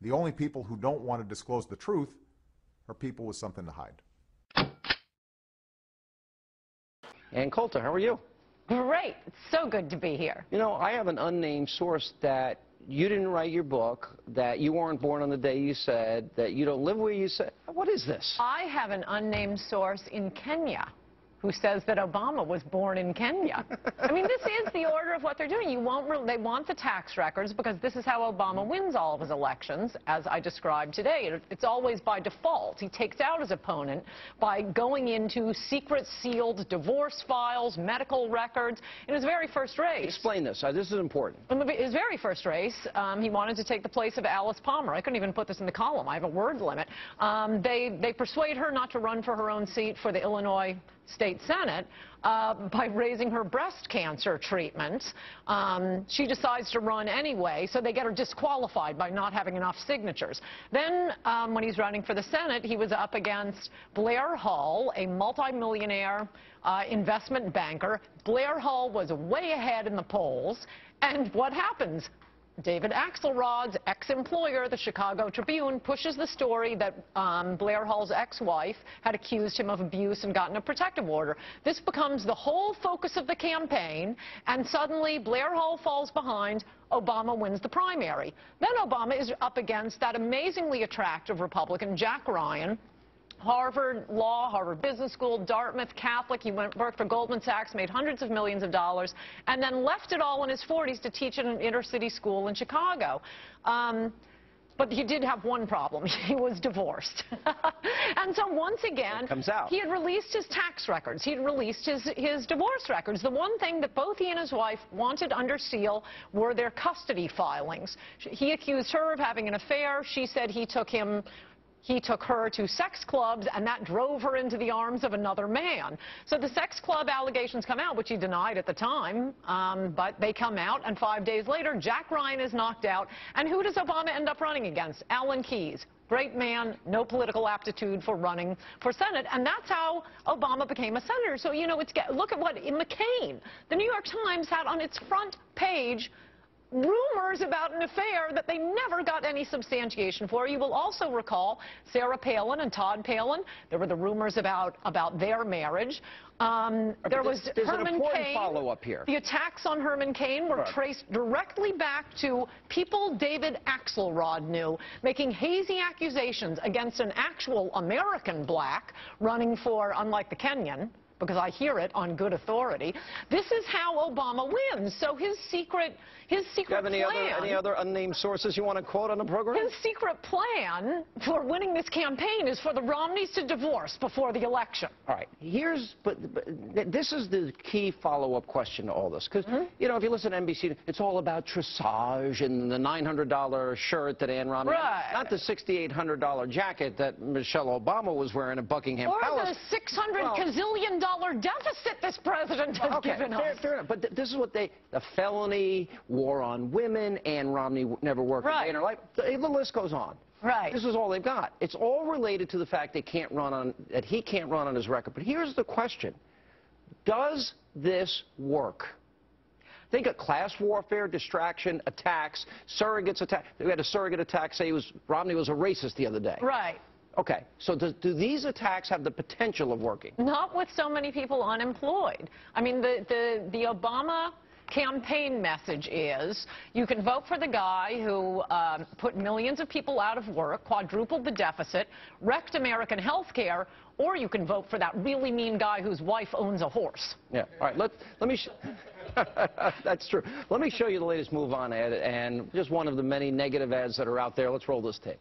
The only people who don't want to disclose the truth are people with something to hide. And Coulter, how are you? Great. It's so good to be here. You know, I have an unnamed source that you didn't write your book, that you weren't born on the day you said, that you don't live where you said. What is this? I have an unnamed source in Kenya who says that Obama was born in Kenya. I mean, this is the order of what they're doing. They want the tax records because this is how Obama wins all of his elections, as I described today. It's always by default. He takes out his opponent by going into secret sealed divorce files, medical records. In his very first race. Explain this. This is important. In his very first race, he wanted to take the place of Alice Palmer. I couldn't even put this in the column. I have a word limit. They persuade her not to run for her own seat for the Illinois State Senate by raising her breast cancer treatment. She decides to run anyway, so they get her disqualified by not having enough signatures. Then, when he's running for the Senate, he was up against Blair Hull, a multimillionaire investment banker. Blair Hull was way ahead in the polls, and what happens? David Axelrod's ex-employer, the Chicago Tribune, pushes the story that Blair Hull's ex-wife had accused him of abuse and gotten a protective order. This becomes the whole focus of the campaign, and suddenly Blair Hull falls behind. Obama wins the primary. Then Obama is up against that amazingly attractive Republican, Jack Ryan. Harvard Law, Harvard Business School, Dartmouth, Catholic. He worked for Goldman Sachs, made hundreds of millions of dollars, and then left it all in his 40s to teach at an inner-city school in Chicago. But he did have one problem. He was divorced. And so once again, he had released his tax records. He had released his divorce records. The one thing that both he and his wife wanted under seal were their custody filings. He accused her of having an affair. She said he took her to sex clubs, and that drove her into the arms of another man. So the sex club allegations come out, which he denied at the time, but they come out, and 5 days later, Jack Ryan is knocked out. And who does Obama end up running against? Alan Keyes. Great man, no political aptitude for running for Senate, and that's how Obama became a senator. So, you know, look at what in McCain. The New York Times had on its front page rumors about an affair that they never got any substantiation for. You will also recall Sarah Palin and Todd Palin. There were the rumors about their marriage. There was Herman Cain. Follow-up here. The attacks on Herman Cain were traced directly back to people David Axelrod knew, making hazy accusations against an actual American black running for, unlike the Kenyan, because I hear it on good authority. This is how Obama wins. So his secret plan. Any other unnamed sources you want to quote on the program? His secret plan for winning this campaign is for the Romneys to divorce before the election. All right. But this is the key follow-up question to all this. Because, you know, if you listen to NBC, it's all about dressage and the $900 shirt that Ann Romney had. Not the $6,800 jacket that Michelle Obama was wearing at Buckingham Palace. Or the $600 gazillion deficit this president has given us. Fair enough. But this is what the felony, war on women, Ann Romney never worked a day in her life. The list goes on. Right. This is all they've got. It's all related to the fact that he can't run on his record. But here's the question. Does this work? Think of class warfare, distraction, attacks, surrogates attack. We had a surrogate attack say Romney was a racist the other day. Right. Okay, so do these attacks have the potential of working? Not with so many people unemployed. I mean, the Obama campaign message is you can vote for the guy who put millions of people out of work, quadrupled the deficit, wrecked American health care, or you can vote for that really mean guy whose wife owns a horse. Yeah, all right, let me that's true. Let me show you the latest Move On ad, and just one of the many negative ads that are out there. Let's roll this tape.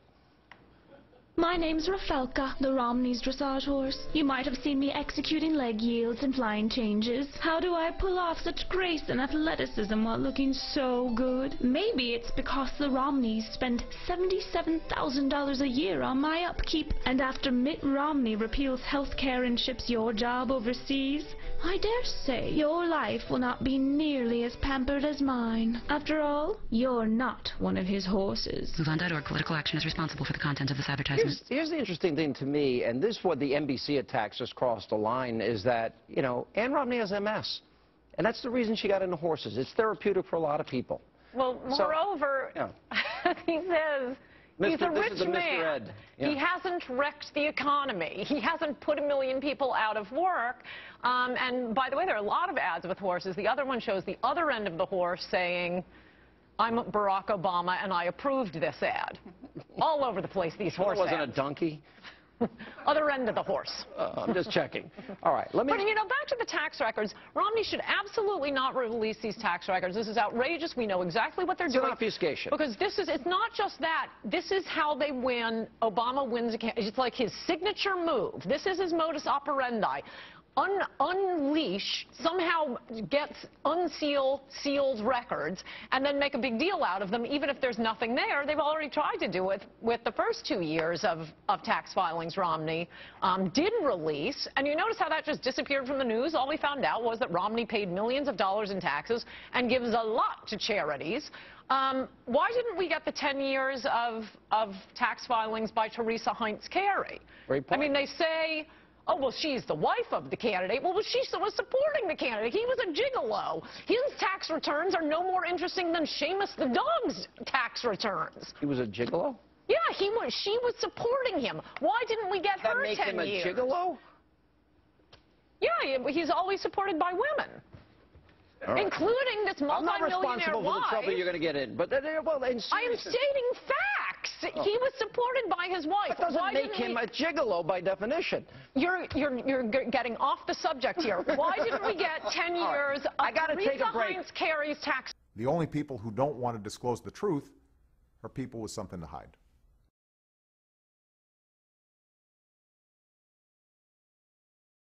My name's Rafelka, the Romney's dressage horse. You might have seen me executing leg yields and flying changes. How do I pull off such grace and athleticism while looking so good? Maybe it's because the Romneys spend $77,000 a year on my upkeep. And after Mitt Romney repeals health care and ships your job overseas, I dare say your life will not be nearly as pampered as mine. After all, you're not one of his horses. MoveOn.org. Political action is responsible for the content of this advertisement. Here's the interesting thing to me, and this is what the NBC attacks just crossed the line, is that, you know, Ann Romney has MS. And that's the reason she got into horses. It's therapeutic for a lot of people. Well, moreover, he says, He's a This rich is the Mr. man. Ed. Yeah. He hasn't wrecked the economy. He hasn't put 1 million people out of work. And by the way, there are a lot of ads with horses. The other one shows the other end of the horse saying, "I'm Barack Obama and I approved this ad." All over the place, these horse That wasn't ads. a donkey. Other end of the horse. I'm just checking. All right, let me. But, you know, back to the tax records. Romney should absolutely not release these tax records. This is outrageous. We know exactly what they're It's doing. an obfuscation. Because it's not just that. This is how they win. Obama wins. It's like his signature move. This is his modus operandi. Unleash, somehow seals records, and then make a big deal out of them, even if there's nothing there. They've already tried to do it with the first 2 years of tax filings Romney did release. And you notice how that just disappeared from the news? All we found out was that Romney paid millions of dollars in taxes and gives a lot to charities. Why didn't we get the 10 years of tax filings by Teresa Heinz Carey? Great point. I mean, they say, oh, well, she's the wife of the candidate. Well, she was supporting the candidate. He was a gigolo. His tax returns are no more interesting than Seamus the dog's tax returns. He was a gigolo? Yeah, he was. She was supporting him. Why didn't we get That her make 10 him a years? gigolo? Yeah, he's always supported by women, All right. including this I'm not multi-millionaire responsible for the trouble wife. you're going to get in. But well, in I am seriousness, stating facts. He was supported by his wife. that doesn't Why make didn't him we... a gigolo by definition. You're getting off the subject here. Why didn't we get 10 All right. years of I gotta take a Teresa break. Heinz Carey's tax? The only people who don't want to disclose the truth are people with something to hide.